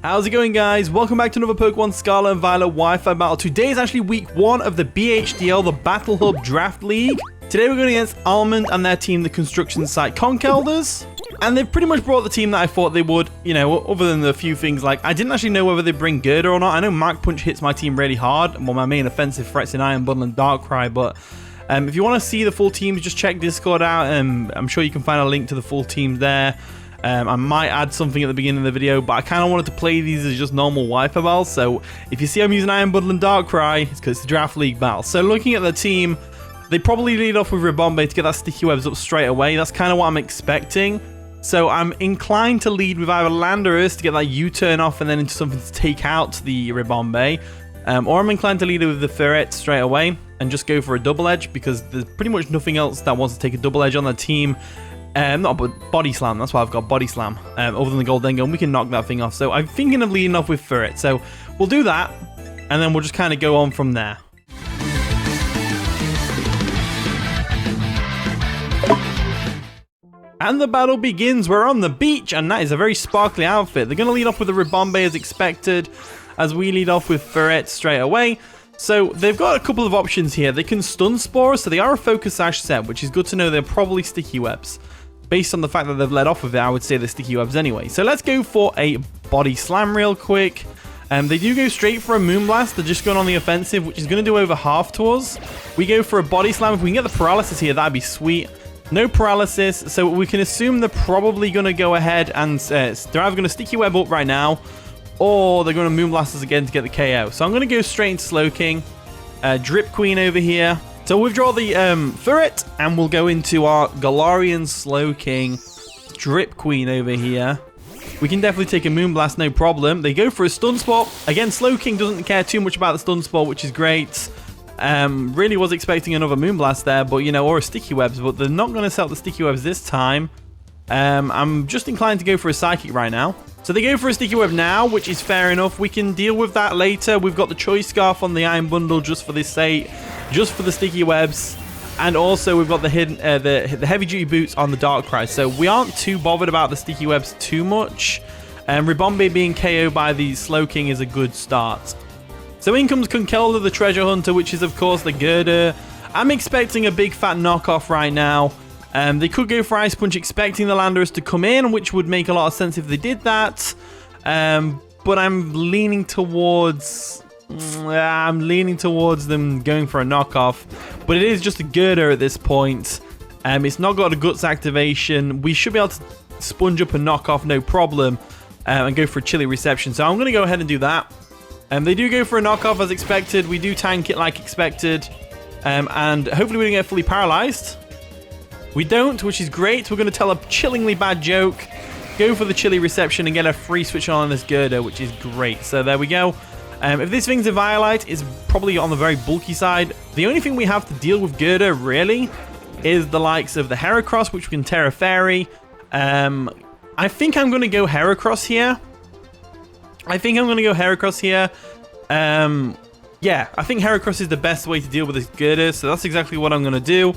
How's it going, guys? Welcome back to another Pokemon Scarlet and Violet Wi-Fi battle. Today is actually week 1 of the BHDL, the Battle Hub Draft League. Today we're going against Almond and their team, the construction site Conkelders. And they've pretty much brought the team that I thought they would, you know, other than the few things like, I didn't actually know whether they bring Girder or not. I know Mark Punch hits my team really hard. Well, my main offensive threats in Iron Bundle and Darkrai, but if you want to see the full teams, just check Discord out. I'm sure you can find a link to the full teams there. I might add something at the beginning of the video, but I kind of wanted to play these as just normal Wi-Fi battles. So if you see I'm using Iron Bundle and Darkrai, it's because it's the Draft League battle. So looking at the team, they probably lead off with Ribombay to get that Sticky Webs up straight away. That's kind of what I'm expecting. So I'm inclined to lead with either Landorus to get that U-turn off and then into something to take out the Ribombay. Or I'm inclined to lead with the Ferret straight away and just go for a double edge because there's pretty much nothing else that wants to take a double edge on the team. Not but Body Slam, that's why I've got Body Slam, other than the Goldengo, and we can knock that thing off. So I'm thinking of leading off with Ferret, so we'll do that, and then we'll just kind of go on from there. And the battle begins. We're on the beach, and that is a very sparkly outfit. They're going to lead off with the Ribombay as expected, as we lead off with Ferret straight away. So they've got a couple of options here. They can Stun Spore, so they are a Focus Sash set, which is good to know. They're probably Sticky Webs. Based on the fact that they've let off with it, I would say they're Sticky Webs anyway. So let's go for a Body Slam real quick. They do go straight for a Moonblast. They're just going on the offensive, which is going to do over half to us. We go for a Body Slam. If we can get the Paralysis here, that'd be sweet. No Paralysis, so we can assume they're probably going to go ahead and they're either going to Sticky Web up right now, or they're going to Moonblast us again to get the KO. So I'm going to go straight into Slowking. Drip Queen over here. So we'll withdraw the Ferret, and we'll go into our Galarian Slowking. Drip Queen over here. We can definitely take a Moonblast, no problem. They go for a Stun Spot. Again, Slowking doesn't care too much about the Stun Spot, which is great. Really was expecting another Moonblast there, but you know, or a Sticky Webs, but they're not going to set up the Sticky Webs this time. I'm just inclined to go for a Psychic right now. So they go for a Sticky Web now, which is fair enough. We can deal with that later. We've got the Choice Scarf on the Iron Bundle just for this sake, just for the Sticky Webs. And also we've got the hidden, the Heavy Duty Boots on the Darkrai. So we aren't too bothered about the Sticky Webs too much. Ribombay being KO'd by the Slowking is a good start. So in comes Conkelders, the Treasure Hunter, which is of course the Girder. I'm expecting a big fat knockoff right now. They could go for Ice Punch expecting the Landorus to come in, which would make a lot of sense if they did that. But I'm leaning towards them going for a knockoff. But it is just a Girder at this point. It's not got a Guts activation. We should be able to sponge up a knockoff, no problem, and go for a Chilly Reception. So I'm going to go ahead and do that. They do go for a knockoff as expected. We do tank it like expected. And hopefully we don't get fully paralyzed. We don't, which is great. We're going to tell a chillingly bad joke, go for the Chilly Reception, and get a free switch on this Girder, which is great. So there we go. If this thing's a Violite, it's probably on the very bulky side. The only thing we have to deal with Girder, really, is the likes of the Heracross, which we can Terra Fairy. I think I'm going to go Heracross here. Yeah, I think Heracross is the best way to deal with this Girder, so that's exactly what I'm going to do.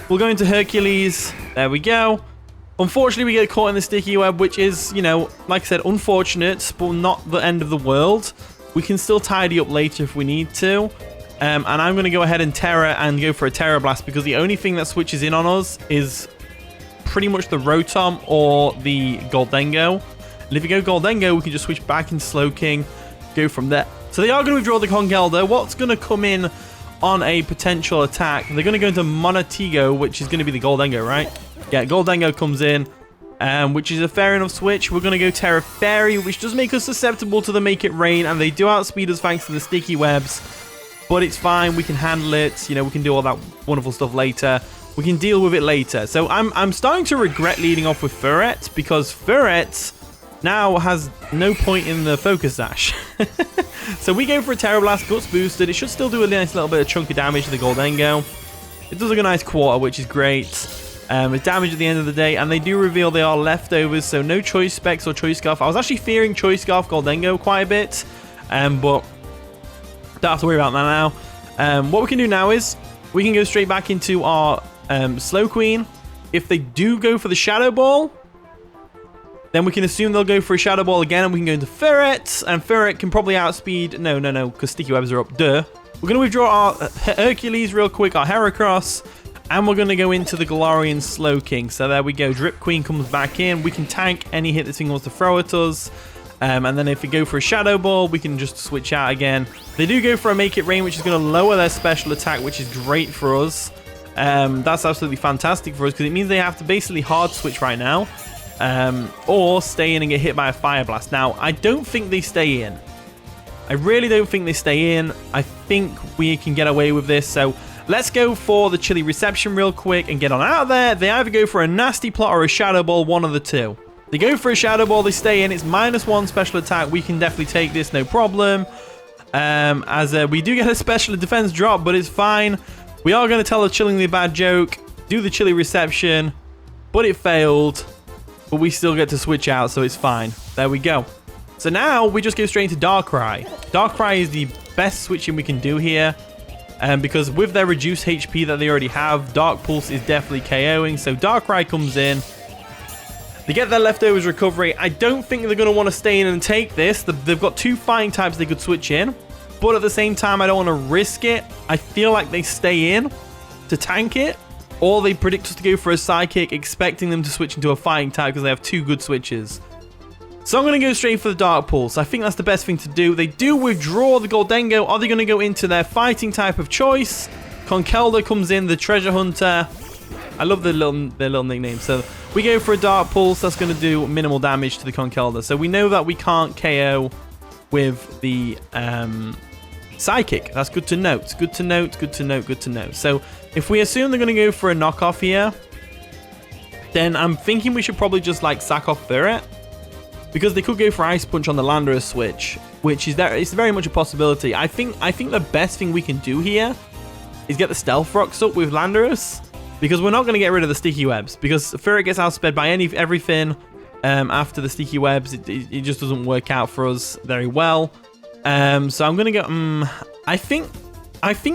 We'll go into Hercules. There we go. Unfortunately, we get caught in the Sticky Web, which is, you know, like I said, unfortunate, but not the end of the world. We can still tidy up later if we need to. And I'm going to go ahead and Terra and go for a Terra Blast, because the only thing that switches in on us is pretty much the Rotom or the Goldengo. And if you go Goldengo, we can just switch back into Slowking, go from there. So they are going to withdraw the Conkelders. What's going to come in on a potential attack? They're going to go into Monatigo, which is going to be the Goldengo, right? Yeah, Goldengo comes in, which is a fair enough switch. We're going to go Terra Fairy, which does make us susceptible to the Make It Rain, and they do outspeed us thanks to the Sticky Webs. But it's fine. We can handle it. You know, we can do all that wonderful stuff later. We can deal with it later. So I'm starting to regret leading off with Ferret, because Ferret now has no point in the Focus Sash. So we go for a Terra Blast, Guts boosted. It should still do a nice little bit of chunk of damage to the Goldengo. It does like a nice quarter, which is great. It's damage at the end of the day, and they do reveal they are leftovers, so no Choice Specs or Choice Scarf. I was actually fearing Choice Scarf Goldengo quite a bit, but don't have to worry about that now. What we can do now is we can go straight back into our Slow Queen. If they do go for the Shadow Ball, Then we can assume they'll go for a Shadow Ball again, and we can go into Ferret. And Ferret can probably outspeed... No, because Sticky Webs are up. Duh. We're going to withdraw our Hercules real quick, our Heracross. And we're going to go into the Galarian Slowking. So there we go. Drip Queen comes back in. We can tank any hit this thing wants to throw at us. And then if we go for a Shadow Ball, we can just switch out again. They do go for a Make It Rain, which is going to lower their special attack, which is great for us. That's absolutely fantastic for us because it means they have to basically hard switch right now. Or stay in and get hit by a Fire Blast. Now, I don't think they stay in. I really don't think they stay in. I think we can get away with this. So let's go for the Chilly Reception real quick and get on out of there. They either go for a Nasty Plot or a Shadow Ball, one of the two. They go for a Shadow Ball, they stay in. It's -1 special attack. We can definitely take this, no problem. We do get a special defense drop, but it's fine. We are going to tell a chillingly bad joke, do the Chilly Reception, but it failed. But we still get to switch out, so it's fine. There we go. So now we just go straight into Darkrai. Darkrai is the best switching we can do here. Because with their reduced HP that they already have, Dark Pulse is definitely KOing. So Darkrai comes in. They get their leftovers recovery. I don't think they're going to want to stay in and take this. They've got 2 fighting types they could switch in. But at the same time, I don't want to risk it. I feel like they stay in to tank it. Or they predict us to go for a Psychic, expecting them to switch into a fighting type because they have 2 good switches. So I'm going to go straight for the Dark Pulse. I think that's the best thing to do. They do withdraw the Goldengo. Are they going to go into their fighting type of choice? Conkeldurr comes in, the Treasure Hunter. I love their little nickname. So we go for a Dark Pulse. That's going to do minimal damage to the Conkeldurr. So we know that we can't KO with the Psychic. That's good to note. Good to note. Good to note. Good to know. So if we assume they're going to go for a knockoff here, then I'm thinking we should probably just like sack off Ferret. Because they could go for Ice Punch on the Landorus switch, which is there. It's very much a possibility. I think the best thing we can do here is get the Stealth Rocks up with Landorus, because we're not going to get rid of the Sticky Webs, because Ferret gets outsped by everything after the Sticky Webs. It just doesn't work out for us very well. So I'm going to go... I think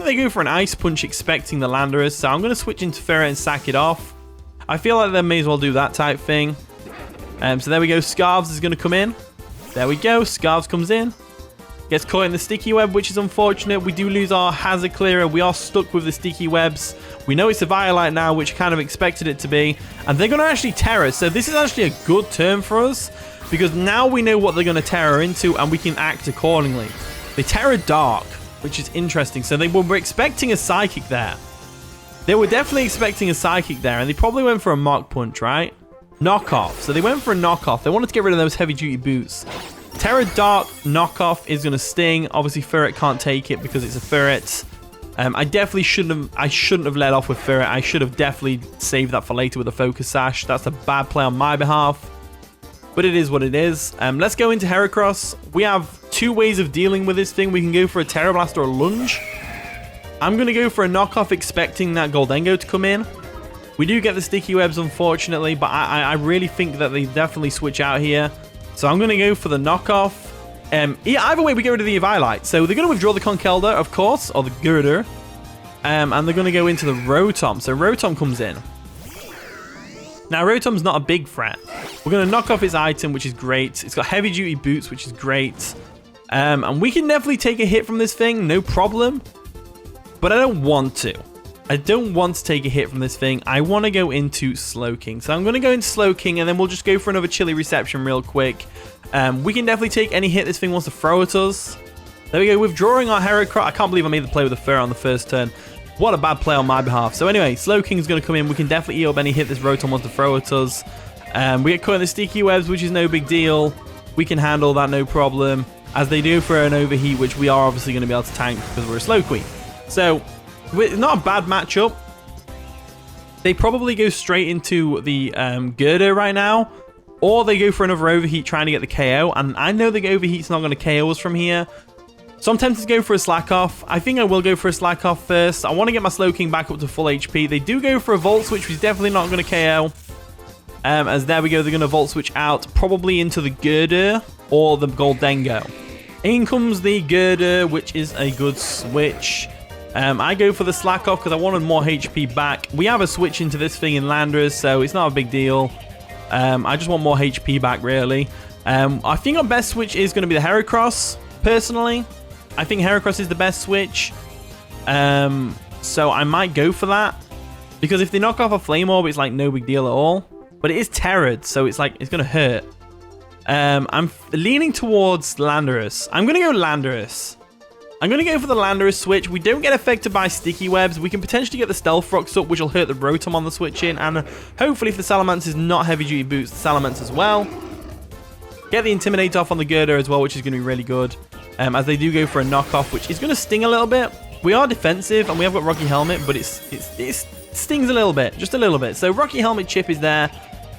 they go for an Ice Punch expecting the Landorus, so I'm going to switch into Ferret and sack it off. I feel like they may as well do that type thing. So there we go. Scarves is going to come in. There we go. Scarves comes in. Gets caught in the Sticky Web, which is unfortunate. We do lose our Hazard Clearer. We are stuck with the Sticky Webs. We know it's a Violite now, which kind of expected it to be. And they're going to actually Terror. So this is actually a good turn for us, because now we know what they're going to Terror into, and we can act accordingly. They Terror Dark, which is interesting. So they were expecting a Psychic there. They were definitely expecting a Psychic there, and they probably went for a Mach Punch, right? Knockoff. So they went for a knockoff. They wanted to get rid of those heavy duty boots. Terror Dark knockoff is going to sting. Obviously Ferret can't take it because it's a Ferret. I definitely shouldn't have let off with Ferret. I should have definitely saved that for later with a Focus Sash. That's a bad play on my behalf, but it is what it is. Let's go into Heracross. We have 2 ways of dealing with this thing. We can go for a Terror Blast or a Lunge. I'm going to go for a knockoff, expecting that Goldengo to come in. We do get the Sticky Webs, unfortunately, but I really think that they definitely switch out here. So I'm going to go for the knockoff. Yeah, either way, we get rid of the Eviolite. So they're going to withdraw the Conkeldurr, of course, or the Girder. And they're going to go into the Rotom. So Rotom comes in. Now, Rotom's not a big threat. We're going to knock off its item, which is great. It's got heavy-duty boots, which is great. And we can definitely take a hit from this thing, no problem. But I don't want to. I don't want to take a hit from this thing. I want to go into Slowking. So I'm going to go into Slowking, and then we'll just go for another Chilly Reception real quick. We can definitely take any hit this thing wants to throw at us. There we go, withdrawing our Heracross. I can't believe I made the play with the Fur on the first turn. What a bad play on my behalf. So anyway, Slowking is going to come in. We can definitely eat up any hit this Rotom wants to throw at us. We get caught in the Sticky Webs, which is no big deal. We can handle that, no problem. As they do for an Overheat, which we are obviously going to be able to tank because we're a Slow Queen. So... not a bad matchup. They probably go straight into the Girder right now, or they go for another Overheat trying to get the KO, and I know the Overheat's not going to KO us from here, so I'm tempted to go for a Slack Off. I think I will go for a Slack Off first. I want to get my Slowking back up to full HP. They do go for a Volt Switch, which is definitely not going to KO. As there we go, they're going to Volt Switch out, probably into the Girder or the Goldengo. In comes the Girder, which is a good switch. I go for the Slack Off because I wanted more HP back. We have a switch into this thing in Landorus, so it's not a big deal. I just want more HP back, really. I think our best switch is going to be the Heracross, personally. I think Heracross is the best switch. So I might go for that. Because if they knock off a Flame Orb, it's like no big deal at all. But it is Terrored, so it's like, it's going to hurt. I'm leaning towards Landorus. I'm going to go Landorus. I'm going to go for the Landorus switch. We don't get affected by Sticky Webs. We can potentially get the Stealth Rocks up, which will hurt the Rotom on the switch in. And hopefully, if the Salamence is not Heavy Duty Boots, the Salamence as well. Get the Intimidate off on the Girder as well, which is going to be really good. As they do go for a knockoff, which is going to sting a little bit. We are defensive, and we have got Rocky Helmet, but it stings a little bit. Just a little bit. So Rocky Helmet chip is there,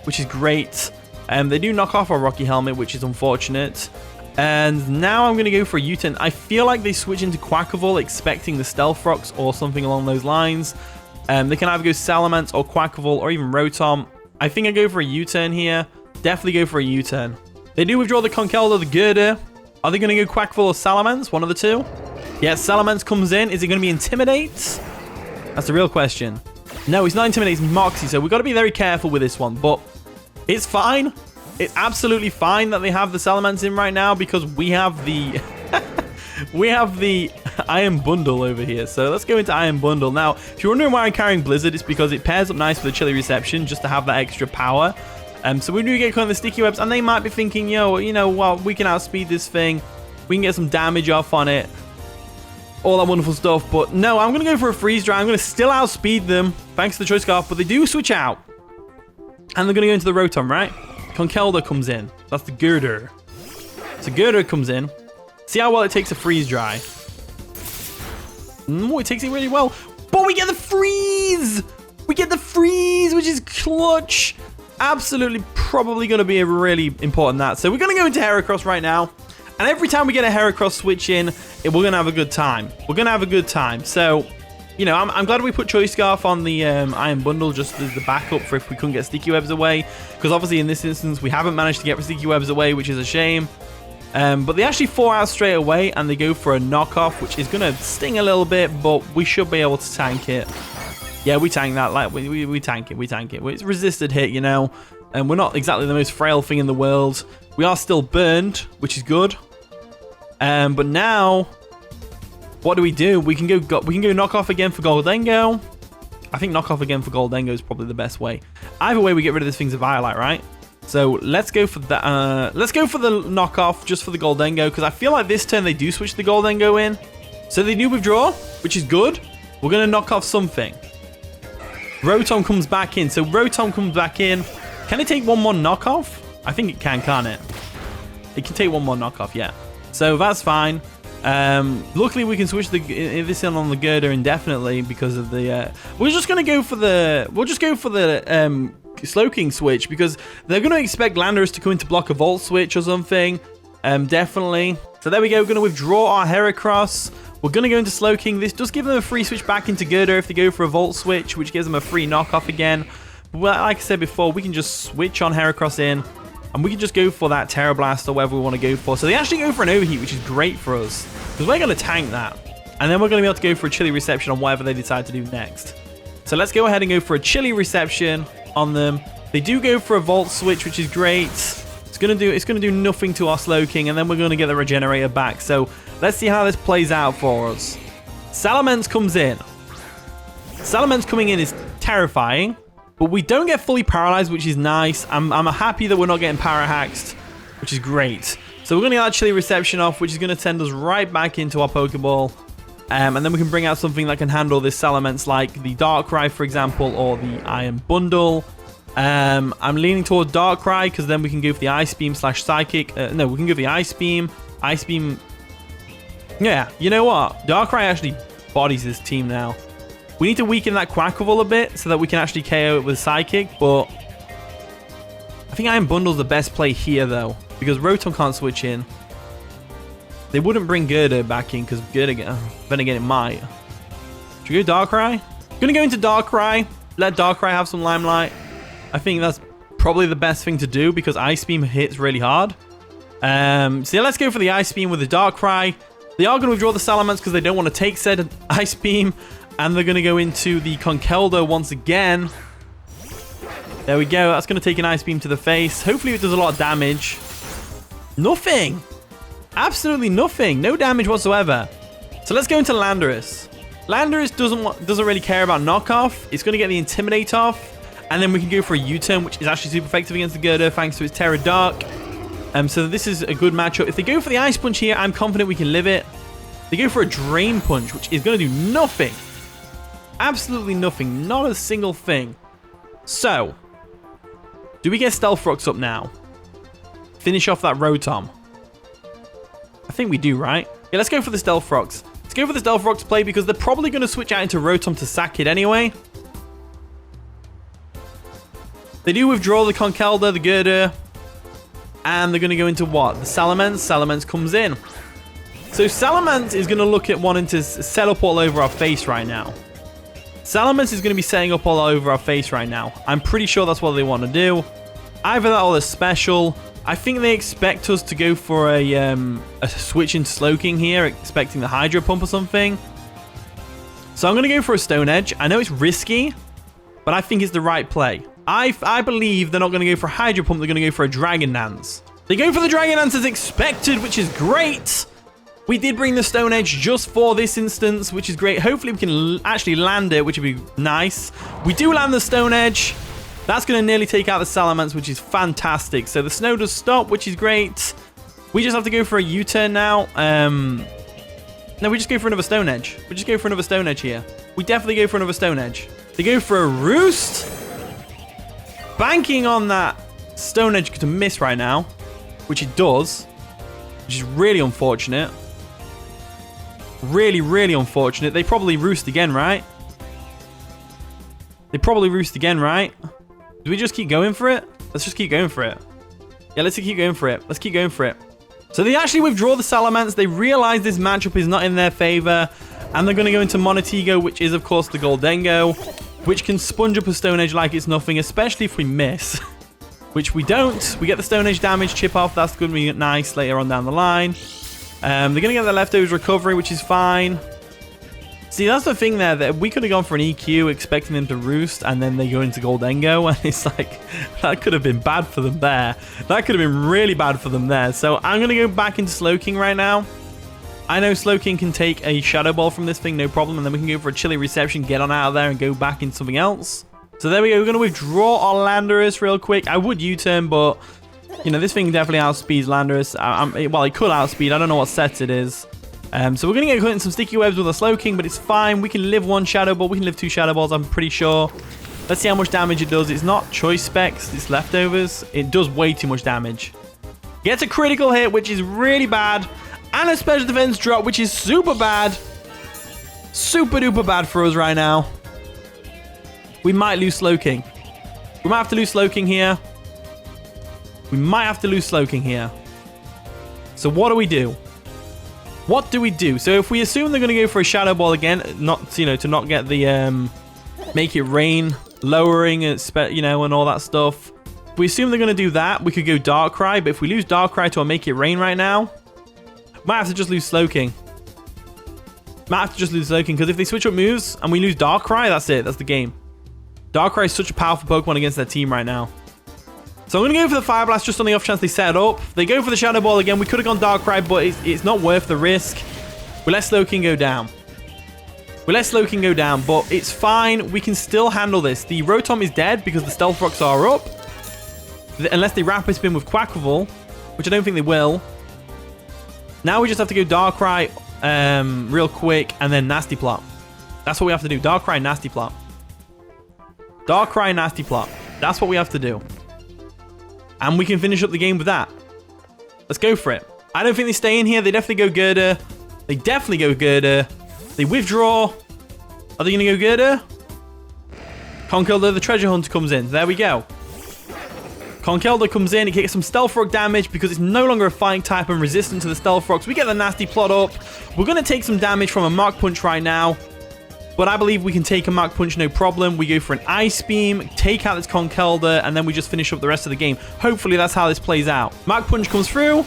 which is great. They do knock off our Rocky Helmet, which is unfortunate. And now I'm going to go for a U-turn. I feel like they switch into Quackable expecting the Stealth Rocks or something along those lines. They can either go Salamence or Quackable or even Rotom. I think I go for a U-turn here. Definitely go for a U-turn. They do withdraw the Conkeldurr, the Girder. Are they going to go Quackable or Salamence? One of the two. Yeah, Salamence comes in. Is it going to be Intimidate? That's the real question. No, it's not Intimidate. It's Moxie. So we've got to be very careful with this one. But it's fine. It's absolutely fine that they have the Salamence in right now because we have the we have the Iron Bundle over here. So let's go into Iron Bundle. Now, if you're wondering why I'm carrying Blizzard, it's because it pairs up nice with the Chilly Reception just to have that extra power. So we do get caught in the Sticky Webs, and they might be thinking, yo, you know what, we can outspeed this thing. We can get some damage off on it. All that wonderful stuff. But no, I'm going to go for a Freeze Dry. I'm going to still outspeed them thanks to the Choice Scarf, but they do switch out. And they're going to go into the Rotom, right? Conkeldurr comes in. That's the Girder. So Girder comes in. See how well it takes a Freeze Dry. Oh, it takes it really well. But we get the Freeze! We get the Freeze, which is clutch. Absolutely probably going to be a really important that. So we're going to go into Heracross right now. And every time we get a Heracross switch in, we're going to have a good time. We're going to have a good time. So, you know, I'm glad we put Choice Scarf on the Iron Bundle just as the backup for if we couldn't get Sticky Webs away. Because obviously in this instance, we haven't managed to get Sticky Webs away, which is a shame. But they actually 4 out straight away, and they go for a knockoff, which is going to sting a little bit, but we should be able to tank it. Yeah, we tank that. Like we tank it. We tank it. It's resisted hit, you know. And we're not exactly the most frail thing in the world. We are still burned, which is good. But now, what do? We can go knock off again for Goldengo. I think knock off again for Goldengo is probably the best way. Either way, we get rid of this thing's Violet, right? So let's go for that. Let's go for the knockoff just for the Goldengo, because I feel like this turn they do switch the Goldengo in. So they do withdraw, which is good. We're gonna knock off something. Rotom comes back in. So Rotom comes back in. Can it take one more knockoff? I think it can, can't it? It can take one more knockoff, yeah. So that's fine. Luckily, we can switch this in on the Girder indefinitely because of the. We're just gonna go for the. We'll just go for the Slowking switch because they're gonna expect Landorus to come in to block a Volt switch or something. Definitely. So there we go. We're gonna withdraw our Heracross. We're gonna go into Slowking. This does give them a free switch back into Girder if they go for a Volt switch, which gives them a free knockoff again. But like I said before, we can just switch on Heracross in. And we can just go for that Terra Blast or whatever we want to go for. So they actually go for an Overheat, which is great for us. Because we're going to tank that. And then we're going to be able to go for a Chilly Reception on whatever they decide to do next. So let's go ahead and go for a Chilly Reception on them. They do go for a Volt Switch, which is great. It's going to do nothing to our Slowking. And then we're going to get the Regenerator back. So let's see how this plays out for us. Salamence comes in. Salamence coming in is terrifying. But we don't get fully paralyzed, which is nice. I'm happy that we're not getting para-haxed, which is great. So we're going to get that Chilly Reception off, which is going to send us right back into our Pokeball. And then we can bring out something that can handle this Salamence, like the Darkrai, for example, or the Iron Bundle. I'm leaning toward Darkrai, because then we can go for the Ice Beam / Psychic. No, we can go for the Ice Beam. Ice Beam. Yeah, you know what? Darkrai actually bodies this team now. We need to weaken that Quackable a bit so that we can actually KO it with Psychic, but I think Iron Bundle's the best play here, though, because Rotom can't switch in. They wouldn't bring Girder back in, because Girder, then again, it might. Should we go Darkrai? Gonna go into Darkrai, let Darkrai have some limelight. I think that's probably the best thing to do, because Ice Beam hits really hard. So yeah, let's go for the Ice Beam with the Darkrai. They are going to withdraw the Salamence because they don't want to take said Ice Beam. And they're going to go into the Conkeldurr once again. There we go. That's going to take an Ice Beam to the face. Hopefully it does a lot of damage. Nothing. Absolutely nothing. No damage whatsoever. So let's go into Landorus. Landorus doesn't really care about knockoff. It's going to get the Intimidate off. And then we can go for a U-turn, which is actually super effective against the Gerda thanks to its Terra Dark. So this is a good matchup. If they go for the Ice Punch here, I'm confident we can live it. They go for a Drain Punch, which is going to do nothing. Absolutely nothing. Not a single thing. So, do we get Stealth Rocks up now? Finish off that Rotom. I think we do, right? Yeah, let's go for the Stealth Rocks. Let's go for the Stealth Rocks play because they're probably going to switch out into Rotom to sack it anyway. They do withdraw the Conkeldurr, the Gerda, and they're going to go into what? The Salamence. Salamence comes in. So Salamence is going to look at wanting to set up all over our face right now. Salamence is going to be setting up all over our face right now. I'm pretty sure that's what they want to do. Either that or a special. I think they expect us to go for a switch into Slowking here, expecting the Hydro Pump or something. So I'm going to go for a Stone Edge. I know it's risky, but I think it's the right play. I believe they're not going to go for a Hydro Pump. They're going to go for a Dragon Dance. They go for the Dragon Dance as expected, which is great. We did bring the Stone Edge just for this instance, which is great. Hopefully we can actually land it, which would be nice. We do land the Stone Edge. That's going to nearly take out the Salamence, which is fantastic. So the snow does stop, which is great. We just have to go for a U-turn now. No, we just go for another Stone Edge. We just go for another Stone Edge here. We definitely go for another Stone Edge. They go for a Roost. Banking on that Stone Edge to miss right now, which it does, which is really unfortunate. Really, really unfortunate. They probably Roost again, right? They probably Roost again, right? Do we just keep going for it? Let's just keep going for it. Yeah, let's keep going for it. Let's keep going for it. So they actually withdraw the Salamence. They realize this matchup is not in their favor. And they're going to go into Monotego, which is, of course, the Goldengo, which can sponge up a Stone Edge like it's nothing, especially if we miss. Which we don't. We get the Stone Edge damage chip off. That's going to be nice later on down the line. They're going to get the Leftovers recovery, which is fine. See, that's the thing there, that we could have gone for an EQ expecting them to Roost, and then they go into Goldengo, and it's like, that could have been bad for them there. That could have been really bad for them there. So I'm going to go back into Slowking right now. I know Slowking can take a Shadow Ball from this thing, no problem, and then we can go for a Chilly Reception, get on out of there, and go back into something else. So there we go. We're going to withdraw our Landorus real quick. I would U-turn, but, you know, this thing definitely outspeeds Landorus. Well, it could outspeed. I don't know what set it is. So we're going to get caught in some Sticky Webs with a Slowking, but it's fine. We can live one Shadow Ball. We can live two Shadow Balls, I'm pretty sure. Let's see how much damage it does. It's not Choice Specs. It's Leftovers. It does way too much damage. Gets a critical hit, which is really bad. And a Special Defense drop, which is super bad. Super duper bad for us right now. We might lose Slowking. We might have to lose Slowking here. We might have to lose Slowking here. So what do we do? What do we do? So if we assume they're going to go for a Shadow Ball again, not, you know, to not get the Make It Rain, lowering it, you know, and all that stuff. If we assume they're going to do that, we could go Darkrai, but if we lose Darkrai to a Make It Rain right now, might have to just lose Slowking. Might have to just lose Slowking, because if they switch up moves and we lose Darkrai, that's it. That's the game. Darkrai is such a powerful Pokemon against their team right now. So I'm going to go for the Fire Blast just on the off chance they set it up. They go for the Shadow Ball again. We could have gone Darkrai, but it's not worth the risk. We let Slowking go down. We let Slowking go down, but it's fine. We can still handle this. The Rotom is dead because the Stealth Rocks are up. Unless they Rapid Spin with Quaquaval, which I don't think they will. Now we just have to go Darkrai real quick and then Nasty Plot. That's what we have to do. Darkrai, Nasty Plot. Darkrai, Nasty Plot. That's what we have to do. And we can finish up the game with that. Let's go for it. I don't think they stay in here. They definitely go Gerda. They definitely go Gerda. They withdraw. Are they going to go Gerda? Conkeldurr, the Treasure Hunter, comes in. There we go. Conkeldurr comes in. It gets some Stealth Rock damage because it's no longer a fighting type and resistant to the Stealth Rocks. We get the Nasty Plot up. We're going to take some damage from a Mach Punch right now. But I believe we can take a Mach Punch, no problem. We go for an Ice Beam, take out this Conkeldurr, and then we just finish up the rest of the game. Hopefully that's how this plays out. Mach Punch comes through,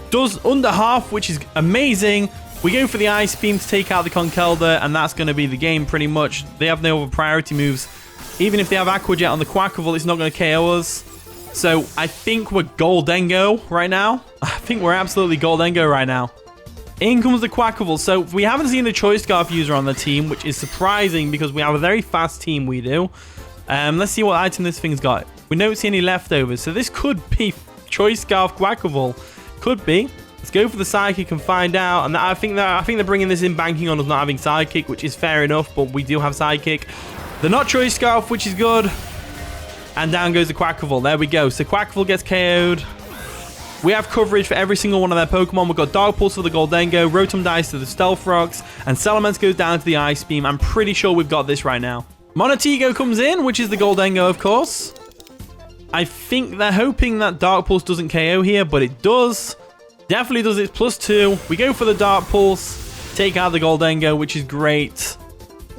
does under half, which is amazing. We go for the Ice Beam to take out the Conkeldurr, and that's going to be the game pretty much. They have no other priority moves. Even if they have Aqua Jet on the Quackable, it's not going to KO us. So I think we're Goldengo right now. I think we're absolutely Goldengo right now. In comes the Quackable. So we haven't seen a Choice Scarf user on the team, which is surprising because we have a very fast team, we do. Let's see what item this thing's got. We don't see any leftovers, so this could be Choice Scarf Quackable. Could be. Let's go for the Psychic and find out. And I think they're bringing this in, banking on us not having Psychic, which is fair enough, but we do have Psychic. They're not Choice Scarf, which is good. And down goes the Quackable. There we go. So Quackable gets KO'd. We have coverage for every single one of their Pokemon. We've got Dark Pulse for the Goldengo, Rotom dies to the Stealth Rocks, and Salamence goes down to the Ice Beam. I'm pretty sure we've got this right now. Monotego comes in, which is the Goldengo, of course. I think they're hoping that Dark Pulse doesn't KO here, but it does. Definitely does. It's +2. We go for the Dark Pulse, take out the Goldengo, which is great.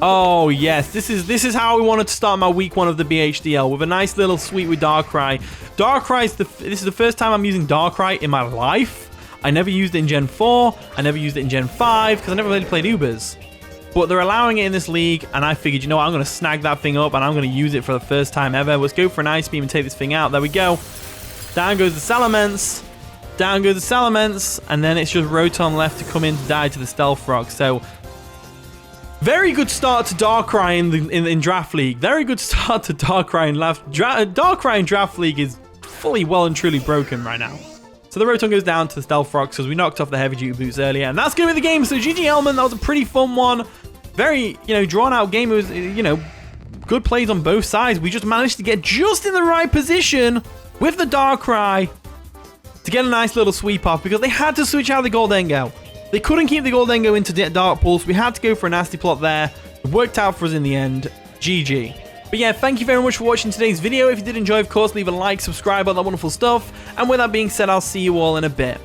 Oh, yes. This is how I wanted to start my week 1 of the BHDL, with a nice little sweep with Darkrai. This is the first time I'm using Darkrai in my life. I never used it in Gen 4. I never used it in Gen 5, because I never really played Ubers. But they're allowing it in this league, and I figured, you know what, I'm going to snag that thing up, and I'm going to use it for the first time ever. Let's go for an Ice Beam and take this thing out. There we go. Down goes the Salamence. Down goes the Salamence, and then it's just Rotom left to come in to die to the Stealth Rock. So very good start to Darkrai in Draft League. Very good start to Darkrai in Darkrai in Draft League is fully well and truly broken right now. So the Rotom goes down to the Stealth Rocks because we knocked off the Heavy Duty Boots earlier. And that's going to be the game. So GG Elman, that was a pretty fun one. Very, drawn out game. It was, good plays on both sides. We just managed to get just in the right position with the Darkrai to get a nice little sweep off because they had to switch out the Goldengo. They couldn't keep the Goldengo into Dark Pulse. We had to go for a nasty plot there. It worked out for us in the end. GG. But yeah, thank you very much for watching today's video. If you did enjoy, of course, leave a like, subscribe, all that wonderful stuff. And with that being said, I'll see you all in a bit.